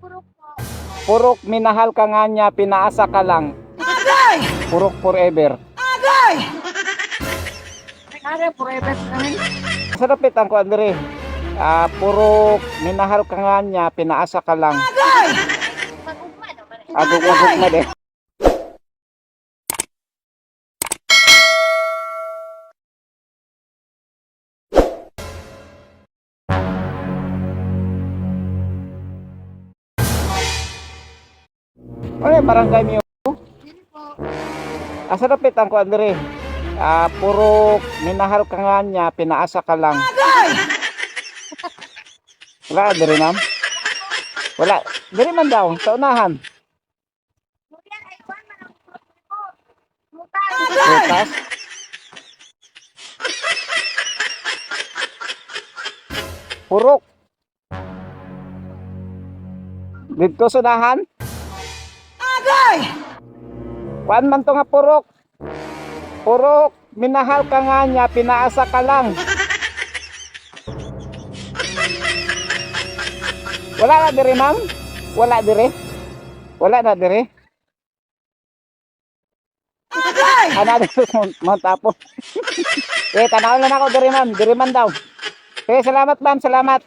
Purok po. Purok minahal ka nga niya, pinaasa ka lang. Purok forever. Are, forever kami. Sarapit ang kuan diri. Purok minahal ka nga niya, pinaasa ka lang. Magugma naman. Agugma de. Oy, barangay mi. Dili po. Sarapit ang kuan diri. Purok minahal ka nga niya, pinaasa ka lang. Wala diri ma'am. Wala. Diri man daw sa unahan. Julian, ay kuwan man ang purok po. Mutal. Bukas. Purok. Dito sa unahan. Kuan man to nga purok. Purok, minahal ka nga niya, pinaasa ka lang. Wala na diri ma'am? Wala diri? Wala na diri? Ana dito mo tapo. Tanaw lang ako diri ma'am, diri man daw. Salamat ma'am, salamat.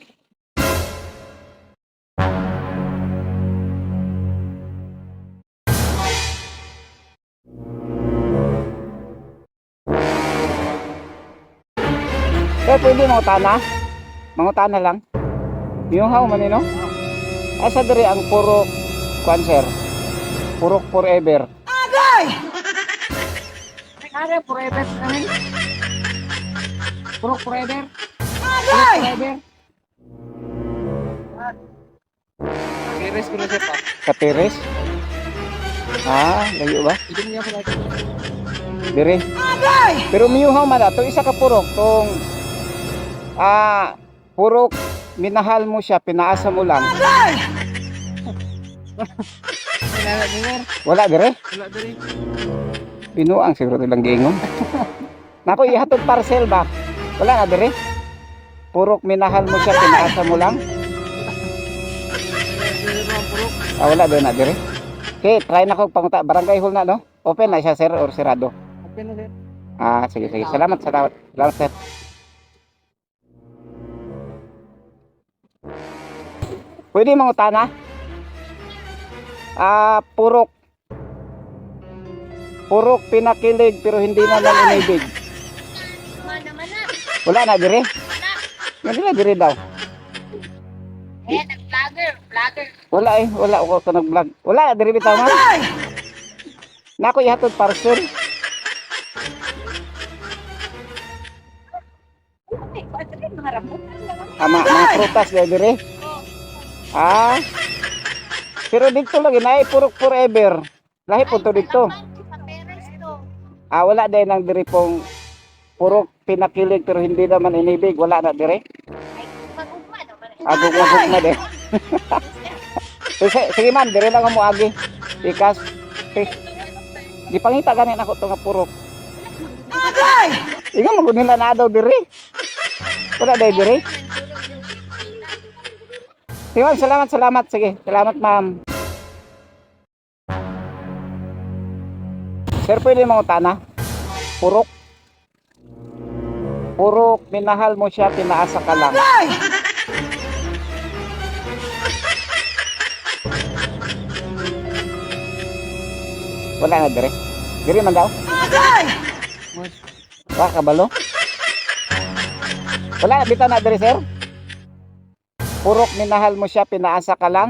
Pwede mangutana lang. Yung how man no? Sa diri ang purok cancer. Purok forever. Are, forever kami. Purok forever. Purok forever. Keres ko na siya pa. Kapiris? Layo ba? Hindi niya ako lagi. Diri. Pero miyuhaw man to isa ka purok tong purok minahal mo siya, pinaasa mo lang. Wala dire? Wala diri. Binuang siguro nilang gingon. Nako ihatod parcel ba? Wala na dire? Purok minahal mo siya, pinaasa mo lang. Wala din na dire. Okay, try na ko panguta. Barangay hall na no? Open na siya sir or sirado? Open na sir. Sige. Salamat. Salamat sir. Pwede mangutana? Purok. Purok pinakilig pero hindi naman inibig. Mana na. Wala na dire? Hindi na dire daw. Nag-vlogger. Wala ako sa nag-vlog. Wala na dire bitaw man. Nako ihatod parcel. Mga prutas na dire. Pero dito lagi na purok forever. Lahi po to dito. Wala din ang dire pong purok pinakilig pero hindi naman inibig. Wala na dire. Agugma din. Sige man, dire lang mo agi. Ikas. Di pangita ganin ako to nga purok. Iga mo nila na daw dire. Wala day dire. Sige ma'am, salamat. Sige, salamat ma'am. Sir, pwede mangutana? Purok. Purok, minahal mo siya, pinaasa ka lang. Wala na dire. Dire man daw. Kabalo. Wala na bitaw na dire sir. Purok minahal mo siya, pinaasa ka lang.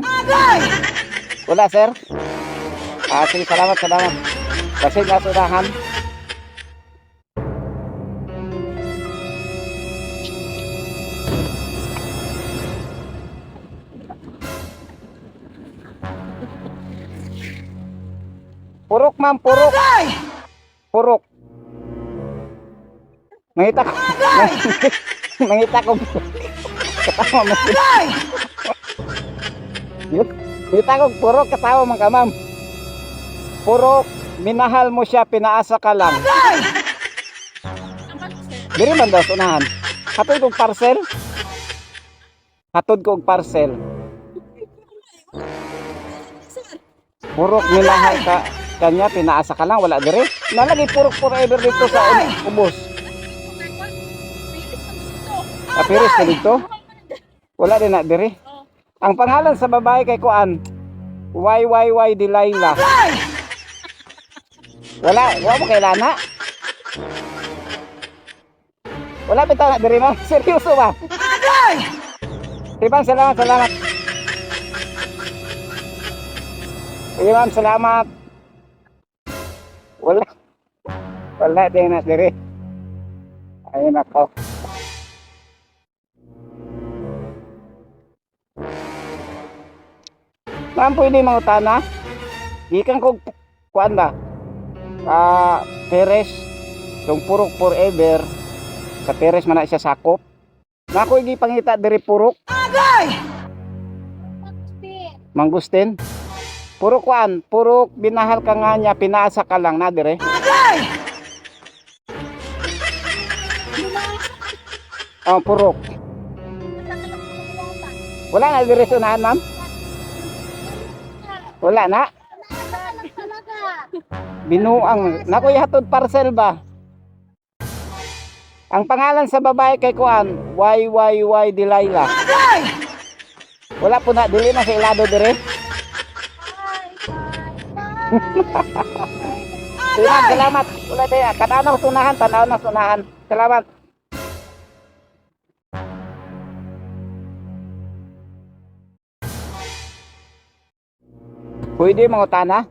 Wala sir. Sige, salamat. Kasi nasa unahan. Purok ma'am, purok. Purok. Mangita ko. Katawa mo. Mangita ko purok, katawa man ka ma'am. Purok, minahal mo siya, pinaasa ka lang. Diri man daw unahan. Hatod kong parcel. Purok minahal ka kanya pinaasa ka lang wala dire. Nalagi purok forever dito sa ubos. Apiris ka dito. Wala din na dire. Ang pangalan sa babae kay Kuan, YYY Delilah. Wala mo kay Lana. Wala bitaw na dire ma'am. Seryoso ba? Tibang salamat. Sige ma'am, salamat. Wala din na dire. Ayun ako. Ma'am, pwede mangutana? Gikan ko kuan ba? Peres, yung purok forever. Sa Peres man na siya sakop. Nako igi pangita diri purok. Mangustin. Purok kuan, purok binahal ka nga niya, pinaasa ka lang na dire. Oh, purok. Wala na dire sunahan, ma'am? Wala na. Binuang. Nako ihatod parcel ba? Ang pangalan sa babae kay Kuan, YYY Delilah. Wala po na, dili na sa ilado dire. Salamat. Wala tayo. Tanaw na sunahan. Salamat. Pwede mangutana?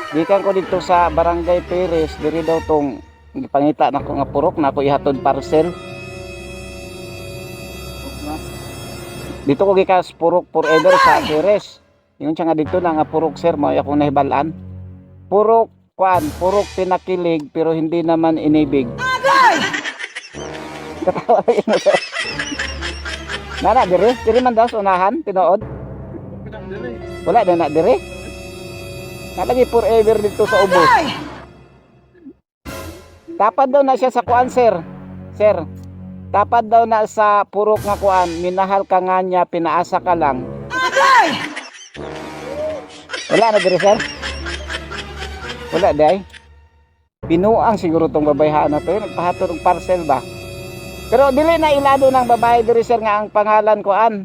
Gikan ko dito sa Barangay Peres, diri daw tong gipangita nako nga purok nako ihatod parcel. Dito ko gikas purok forever sa Peres. Yung siya nga dito na nga purok sir, mo akong nahibalaan. Purok kuan, purok pinakilig pero hindi naman inibig. Katawa yun sir. Nana diri man daw unahan tinuod. Wala na dire. Nalagi forever dito sa ubos. Tapad daw na siya sa kuan sir. Sir, tapad daw na sa purok nga kuan, minahal ka nga niya, pinaasa ka lang. Wala na dire sir. Wala day. Binuang siguro tong babayhaan na to, nagpahatod ng parcel ba. Pero dili na ilado ng babae dire sir nga ang pangalan kuan.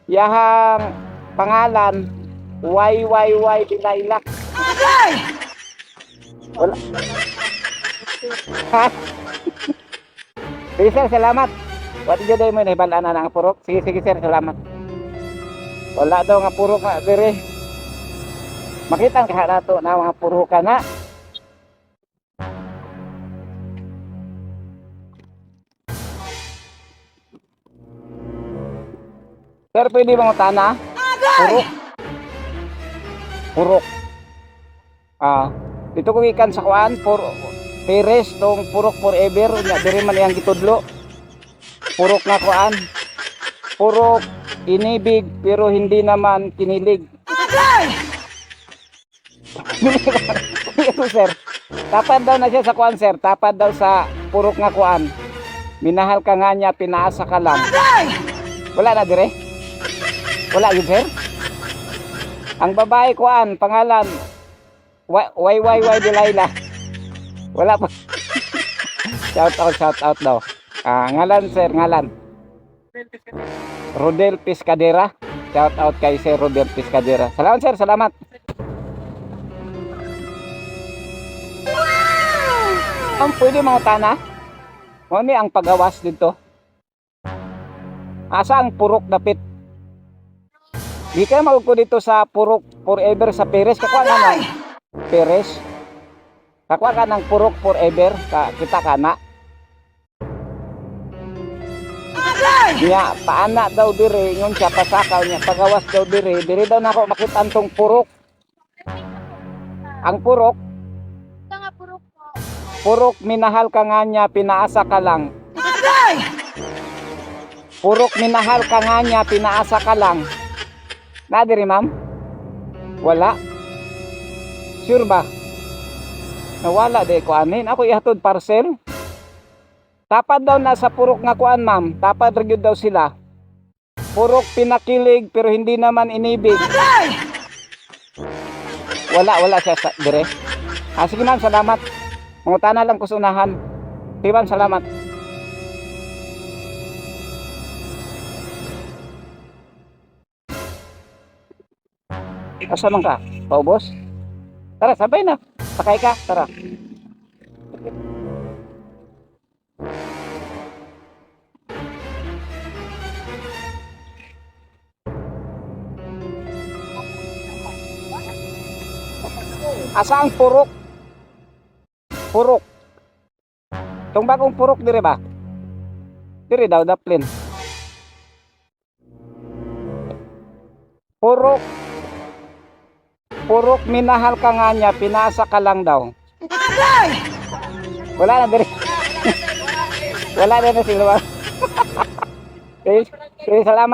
Yahang pangalan YYY Delilah. Wala. Ha? Sige sir, salamat. Wala dyan mo nahibalaan na nga purok. Sige sir, salamat. Wala daw nga purok nga dire. Makita ka na to na mga purok ka na. Sir, pwede bang utana? Purok. Purok. Dito ko ikan sa kuan, Peres, tong purok forever, nya diri man yang gitudlo. Purok na kuan. Purok inibig pero hindi naman kinilig. Ito sir. Tapad daw na siya sa kuan sir, tapad daw sa purok nga kuan. Minahal ka nga niya, pinaasa ka lang. Wala na dire? Wala yun sir? Ang babae kuan, pangalan YYY Delilah. Wala pa. Shout out daw. Ngalan sir, ngalan. Rodel Piscadera. Shout out kay Sir Rodel Piscadera. Salamat sir, salamat. Ang pwede mga tana? O ni ang pagawas dito. Asa ang purok dapit? Di ka magko dito sa purok forever sa Peres. Kakuha ka ng Peres. Kakuha ka ng purok forever. Kita ka na. Niya, paana daw dire. Ngon siya pasakaw niya. Pagawas daw dire. Dire daw na ako makita antong purok. Ang purok. Purok minahal ka nga niya. Pinaasa ka lang. Purok minahal ka nga niya. Pinaasa ka lang. Nadiri ma'am? Wala? Sure ba? Nawala de ko anin. Ako ihatod parcel. Tapad daw na sa purok nga kuan ma'am. Tapad rin daw sila. Purok pinakilig pero hindi naman inibig. Wala siya sa dire. Sige ma'am, salamat. Mangutana lang ko sa unahan. Sige ma'am, salamat. Asa man ka? Paubos? Tara, sabay na. Sakay ka, tara. Asa ang purok? Purok. Itong bagong purok dire ba? Dire daw, Daplin. Purok. Purok, minahal ka nga niya, pinasa ka lang daw. Wala na dire. Wala na sila. Salamat.